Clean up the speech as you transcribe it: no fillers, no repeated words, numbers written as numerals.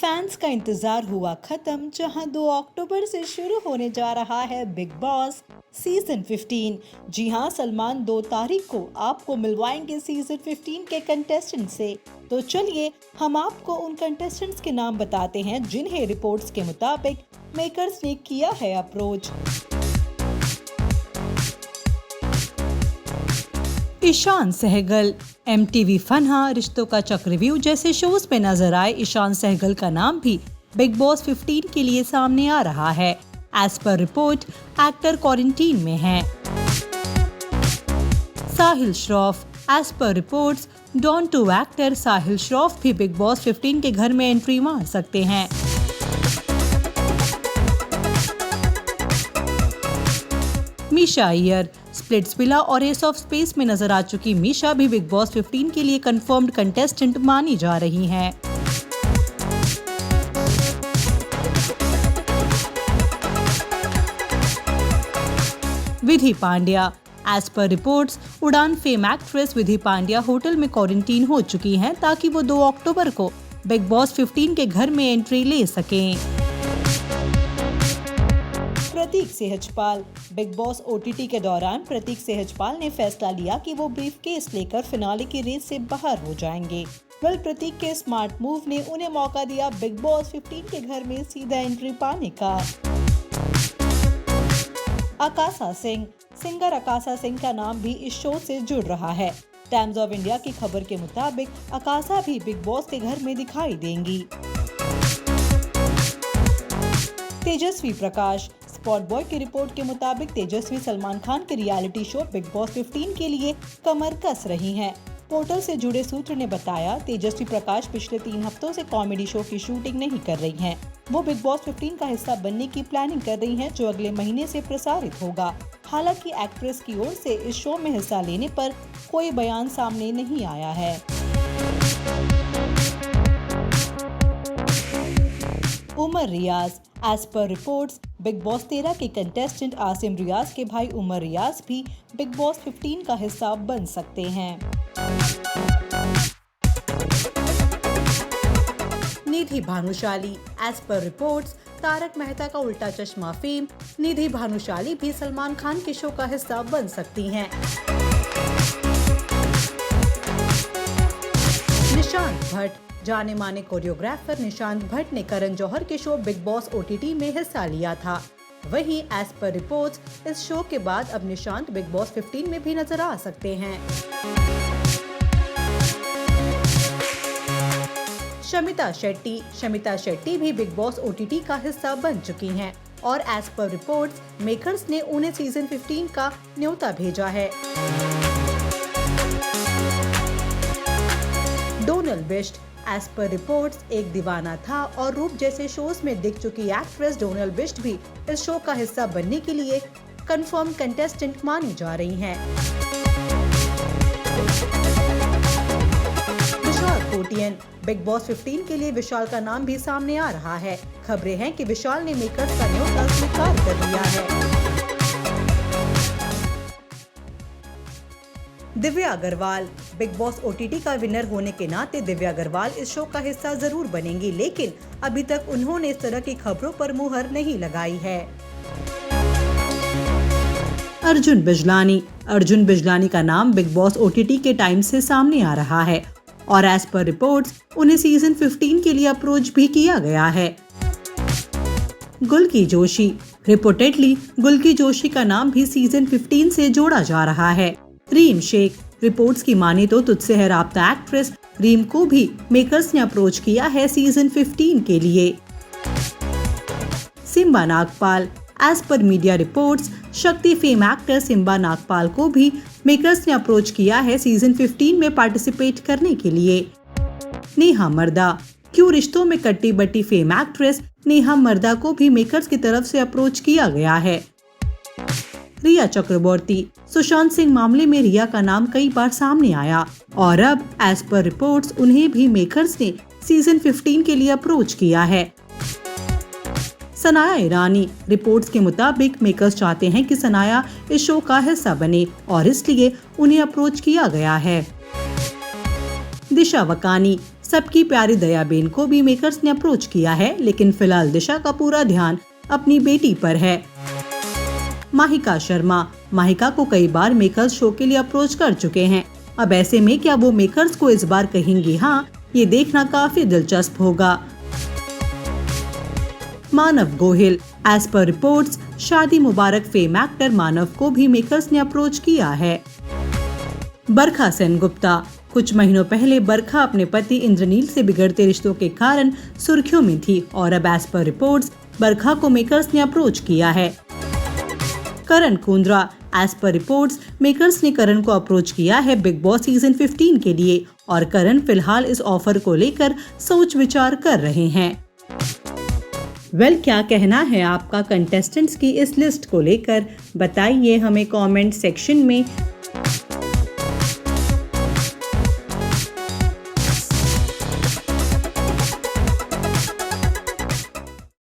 Fans का इंतजार हुआ खत्म, जहां 2 अक्टूबर से शुरू होने जा रहा है बिग बॉस सीजन 15। जी हां, सलमान 2 तारीख को आपको मिलवाएंगे सीजन 15 के कंटेस्टेंट से। तो चलिए हम आपको उन कंटेस्टेंट्स के नाम बताते हैं जिन्हें रिपोर्ट्स के मुताबिक मेकर्स ने किया है अप्रोच। ईशान सहगल। MTV फनहा, रिश्तों का चक्रव्यूह जैसे शोज में नजर आए ईशान सहगल का नाम भी बिग बॉस 15 के लिए सामने आ रहा है। As per report actor quarantine में है। साहिल श्रॉफ। एज पर रिपोर्ट्स डॉन 2 एक्टर साहिल श्रॉफ भी बिग बॉस 15 के घर में एंट्री मार सकते हैं। मीशा अय्यर। स्प्लिट्सविला और एस ऑफ स्पेस में नजर आ चुकी मीशा भी बिग बॉस 15 के लिए कंफर्म्ड कंटेस्टेंट मानी जा रही हैं। विधि पांड्या। एज पर रिपोर्ट्स उड़ान फेम एक्ट्रेस विधि पांड्या होटल में क्वारंटीन हो चुकी हैं ताकि वो 2 अक्टूबर को बिग बॉस 15 के घर में एंट्री ले सकें। प्रतीक सहजपाल। बिग बॉस OTT के दौरान प्रतीक सहजपाल ने फैसला लिया कि वो ब्रीफकेस लेकर फिनाले की रेस से बाहर हो जाएंगे। प्रतीक के स्मार्ट मूव ने उन्हें मौका दिया बिग बॉस 15 के घर में सीधा एंट्री पाने का। आकाशा सिंह। सिंगर आकाशा सिंह का नाम भी इस शो से जुड़ रहा है। टाइम्स ऑफ इंडिया की खबर के मुताबिक आकाशा भी बिग बॉस के घर में दिखाई देंगी। तेजस्वी प्रकाश। स्पॉट बॉय की रिपोर्ट के मुताबिक तेजस्वी सलमान खान के रियलिटी शो बिग बॉस 15 के लिए कमर कस रही हैं। पोर्टल से जुड़े सूत्र ने बताया, तेजस्वी प्रकाश पिछले 3 हफ्तों से कॉमेडी शो की शूटिंग नहीं कर रही हैं। वो बिग बॉस 15 का हिस्सा बनने की प्लानिंग कर रही हैं, जो अगले महीने से प्रसारित होगा। हालांकि एक्ट्रेस की ओर से इस शो में हिस्सा लेने पर कोई बयान सामने नहीं आया है। उमर रियाज। एज पर रिपोर्ट्स बिग बॉस 13 के कंटेस्टेंट आसिम रियाज के भाई उमर रियाज भी बिग बॉस 15 का हिस्सा बन सकते हैं। निधि भानुशाली। एज पर रिपोर्ट्स तारक मेहता का उल्टा चश्मा फेम निधि भानुशाली भी सलमान खान के शो का हिस्सा बन सकती हैं। निशांत भट्ट। जाने माने कोरियोग्राफर निशांत भट्ट ने करण जौहर के शो बिग बॉस OTT में हिस्सा लिया था। वहीं एज पर रिपोर्ट्स इस शो के बाद अब निशांत बिग बॉस 15 में भी नजर आ सकते हैं। शमिता शेट्टी। शमिता शेट्टी भी बिग बॉस OTT का हिस्सा बन चुकी हैं और एज पर रिपोर्ट्स मेकर्स ने उन्हें सीजन 15 का न्योता भेजा है। डोनल बिष्ट। एज पर रिपोर्ट्स एक दीवाना था और रूप जैसे शोज में दिख चुकी एक्ट्रेस डोनल बिष्ट भी इस शो का हिस्सा बनने के लिए कंफर्म कंटेस्टेंट मानी जा रही हैं। विशाल कोटियन। बिग बॉस 15 के लिए विशाल का नाम भी सामने आ रहा है। खबरें हैं कि विशाल ने मेकर्स का न्योता स्वीकार कर लिया है। Divya Agarwal. Bigg Boss OTT का विनर होने के नाते दिव्या अग्रवाल इस शो का हिस्सा जरूर बनेंगी, लेकिन अभी तक उन्होंने इस तरह की खबरों पर मुहर नहीं लगाई है। अर्जुन बिजलानी। अर्जुन बिजलानी का नाम बिग बॉस OTT के टाइम से सामने आ रहा है और एज पर रिपोर्ट्स उन्हें सीजन 15 के लिए अप्रोच भी किया गया है। गुल्की जोशी। रिपोर्टेडली गुल्की जोशी का नाम भी सीजन 15 से जोड़ा जा रहा है। रीम शेख। रिपोर्ट्स की माने तो तुझसे है राब्ता एक्ट्रेस रीम को भी मेकर्स ने अप्रोच किया है सीजन 15 के लिए। Simba Nagpal. As per media reports Shakti fame actor Simba Nagpal को भी मेकर्स ने अप्रोच किया है सीजन 15 में पार्टिसिपेट करने के लिए। नेहा मर्दा। क्यों रिश्तों में कट्टी बट्टी फेम एक्ट्रेस नेहा मर्दा को भी मेकर्स की तरफ से अप्रोच किया गया है। रिया चक्रवर्ती। सुशांत सिंह मामले में रिया का नाम कई बार सामने आया और अब एज पर रिपोर्ट्स उन्हें भी मेकर्स ने सीजन 15 के लिए अप्रोच किया है। सनाया ईरानी। रिपोर्ट्स के मुताबिक मेकर्स चाहते हैं कि सनाया इस शो का हिस्सा बने और इसलिए उन्हें अप्रोच किया गया है। दिशा वकानी। सबकी प्यारी दयाबेन को भी मेकर्स ने अप्रोच किया है, लेकिन फिलहाल दिशा का पूरा ध्यान अपनी बेटी पर है। माहिका शर्मा, माहिका को कई बार मेकर्स शो के लिए अप्रोच कर चुके हैं। अब ऐसे में क्या वो मेकर्स को इस बार कहेंगी हाँ, ये देखना काफी दिलचस्प होगा। मानव गोहिल, एज पर रिपोर्ट्स शादी मुबारक फेम एक्टर मानव को भी मेकर्स ने अप्रोच किया है। बरखा सेनगुप्ता, कुछ महीनों पहले बरखा अपने पति इंद्रनील से बिगड़ते रिश्तों के कारण सुर्खियों में थी और अब एज पर रिपोर्ट्स बरखा को मेकर्स ने अप्रोच किया है। करण कुंद्रा, एज पर रिपोर्ट्स मेकर्स ने करण को अप्रोच किया है बिग बॉस सीजन 15 के लिए और करण फिलहाल इस ऑफर को लेकर सोच विचार कर रहे हैं। क्या कहना है आपका कंटेस्टेंट्स की इस लिस्ट को लेकर, बताइए हमें कमेंट सेक्शन में।